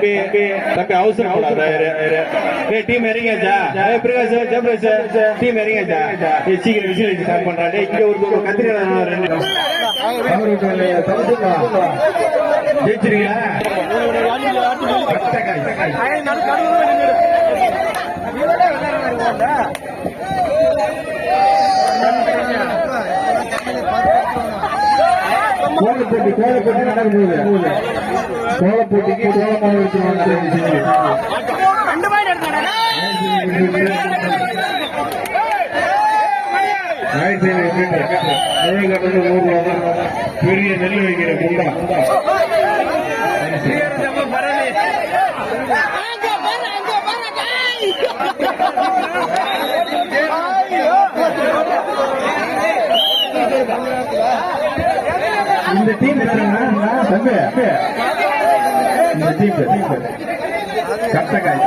தம்பி அவசரம் team இறங்கியாச்சா Prakash Jayaprakash team இறங்கியாச்சா சீக்கிரம் விசில் ஸ்டார்ட் பண்றாங்க. இங்க ஒரு கத்திரிக்காய் ஜெயிச்சிருக்கீங்களா? கோலப்போட்டி நடக்குது. கோலப்போட்டிக்கு கோலமாக பெரிய நெல் வைக்கிற குண்டா இந்த டீம் தம்பி இந்த டீம் கட்டக்காய்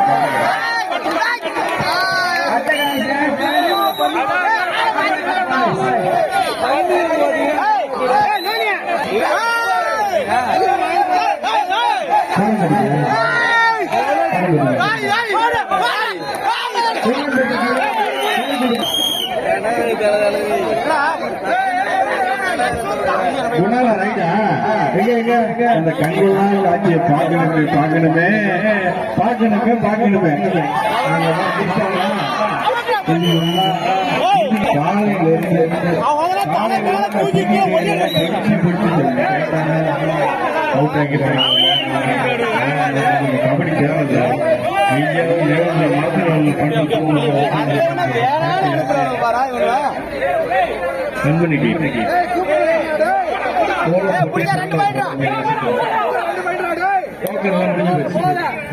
அந்த கண்கொள்ளா காட்சியை பார்க்கணுமே கபடி தேவை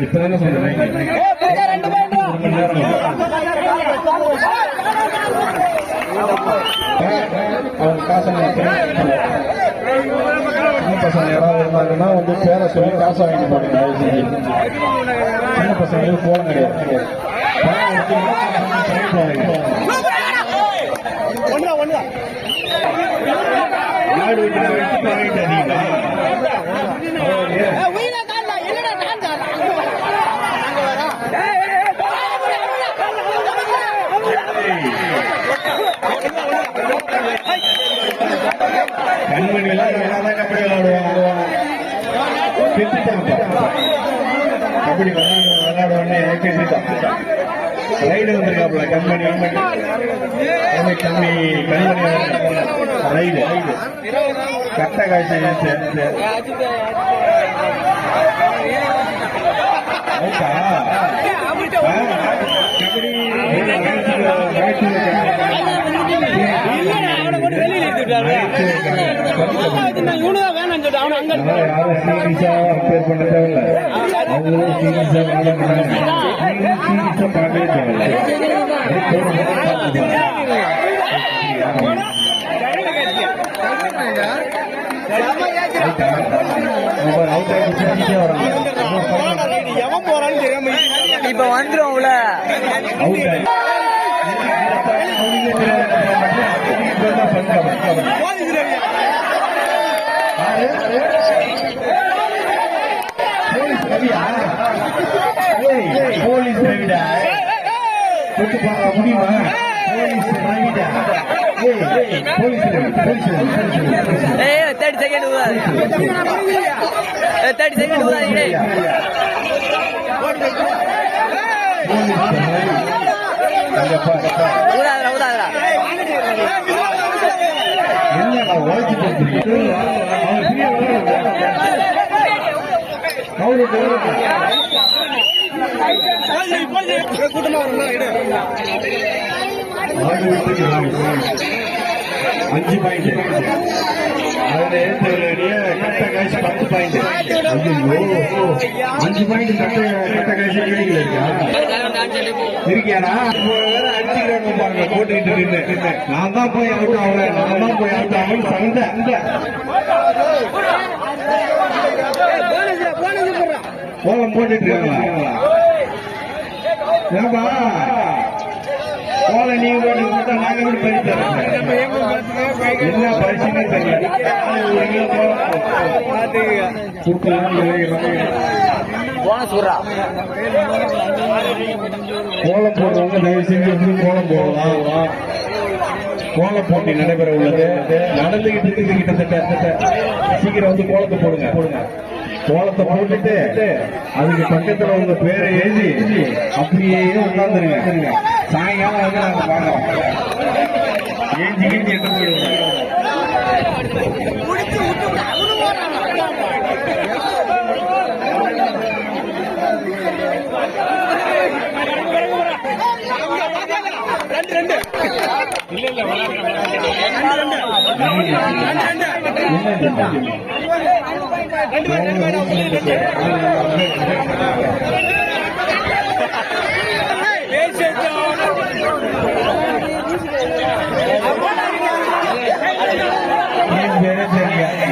இப்பதானே சொல்றேன். பசங்க யாராவது இருந்தாங்கன்னா வந்து பேரை சொல்லி காசு வாங்கிட்டு போடுங்க. சின்ன பசங்களுக்கு போன கிடையாது. கண்மணி எல்லாம் கபடி விளையாடுவாங்க. கபடி விளையாடுவானே ரைடு வந்திருக்காப்ல கண்மணி கண்மணி ரைடு கட்ட காய்ச்சி பேர் பண்ண தேவையில்ல. அவங்களும் சீரியஸா பார்க்கவே தேவையில்ல. இப்ப வந்துடும் போலீஸ் முடியுமா? போலீஸ் 30 செகண்ட் 30 செகண்ட் ஊதாதரா கூட்டமா 5 பாயிண்ட் கட்ட காய்ச்சி 10 பாயிண்ட். 5 பாயிண்ட் கட்ட காய்ச்சி கிடைக்கல இருக்கியாடா? அடிச்சுக்கிறாங்க பாருங்க போட்டுக்கிட்டு இருந்து. நான் தான் போய் அவுட் ஆகல சண்டை கோலம் போட்டுட்டு இருக்காங்களா? கோலை நீங்க போட்டு கொடுத்தா நாங்க எப்படி பறிச்சு தரோம்? என்ன பரிசுன்னு தெரியல. போனஸ் விடுறா. கோலம் போடுறவங்க தயவு செஞ்சு வந்து கோலம் போடலாம். கோல போட்டி நடைபெற உள்ளது. நடந்துகிட்டு இருக்குது கிட்டத்தட்ட. சீக்கிரம் வந்து கோலத்தை போடுங்க. கோலத்தை போட்டுட்டு அதுக்கு பக்கத்துல உங்க பேரை எழுதி அப்படியே உட்கார்ந்துருங்க. சாயங்காலம் வந்து நாங்க பார்க்கறோம். ஏஞ்சி கீஞ்சி எட்டு போயிடுவோம்.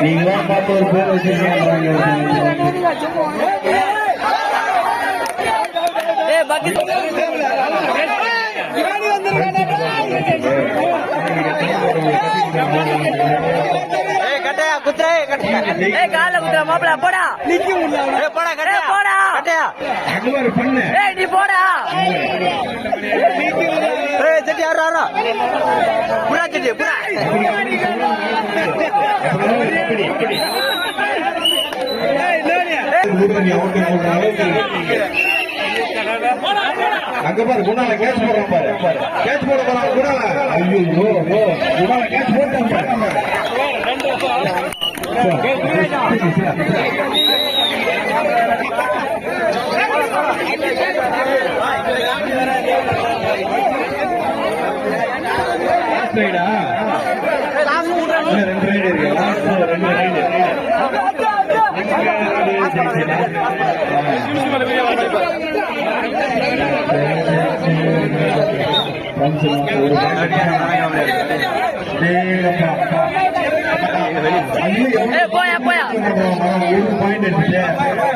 நீங்களா பார்த்து ஒரு பேர் வச்சிருக்கீங்க. கால குத்துற மாப்பிள போடா. போடா கட்டையா போடா கட்டையா பண்ணு. நீ போடா. சட்டி ஆறா புறா சட்டி புறா. அங்க பாரு குணால கேட்ச் போடுறான் பாரு. கேட்ச் போட போறான் குணால. ஐயோ குணால கேட்ச் போட்டான் பாரு. ரெண்டு ரைடு இருக்கு. ரெண்டு ரைடு போயா போயா பாயிண்ட் எடுத்துட்டு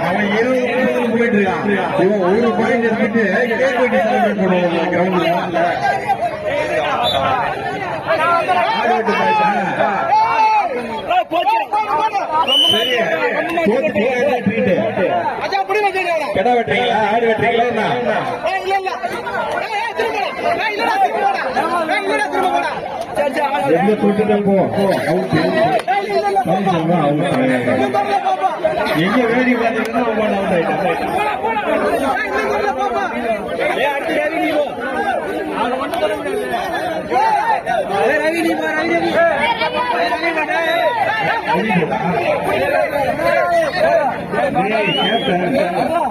அவன் 20 போயிட்டு இருக்கான். இவன் ஒரு பாயிண்ட் எடுத்துட்டு செலிப்ரேட் பண்ணுவாங்க கிரவுண்ட்ல. கடை வெட்டுறீங்களா? ஆடு வெட்டுறீங்களா? எங்க தொட்டுதான் போ. எங்க வேடி பார்த்தீங்கன்னா அவுட் ஆயிட்டான்.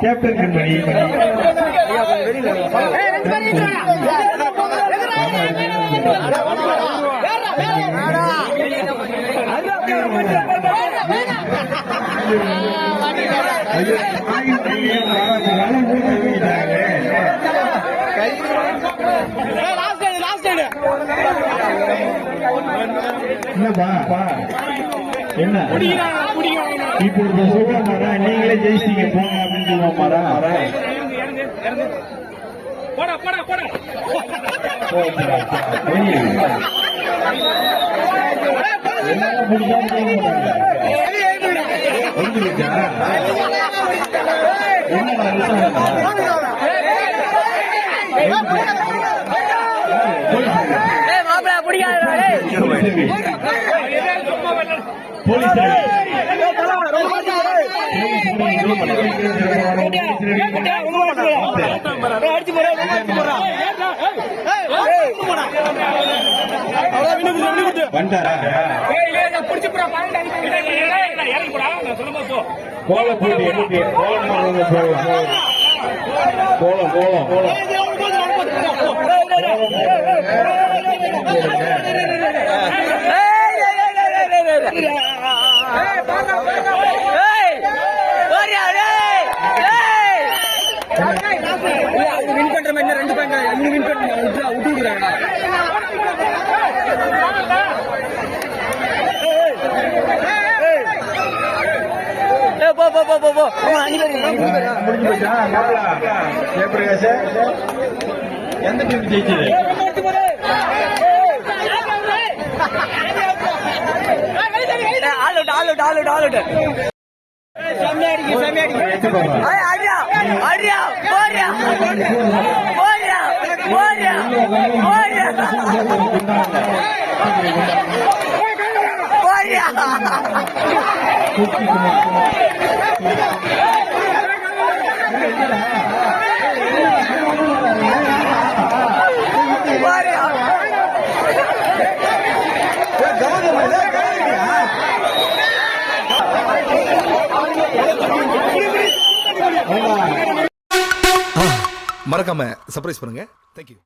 கேப்டன் கண்மணி என்னப்பா என்ன இப்போ சொல்லுவாரா? நீங்களே ஜெயிச்சிங்க போங்க அப்படின்னு சொல்லுவாரா? மாப்பிள பிடிக்காது போலீஸ் கோல போட்டி கோலம் வின் பண்ற மாதிரி 2 பாயிண்ட் வின் பண்ண விட்டுறாங்க. எந்த டீம் ஜெயிச்சது? ஆளுட்டு மறக்காம சர்ப்ரைஸ் பண்ணுங்க. தேங்க்யூ.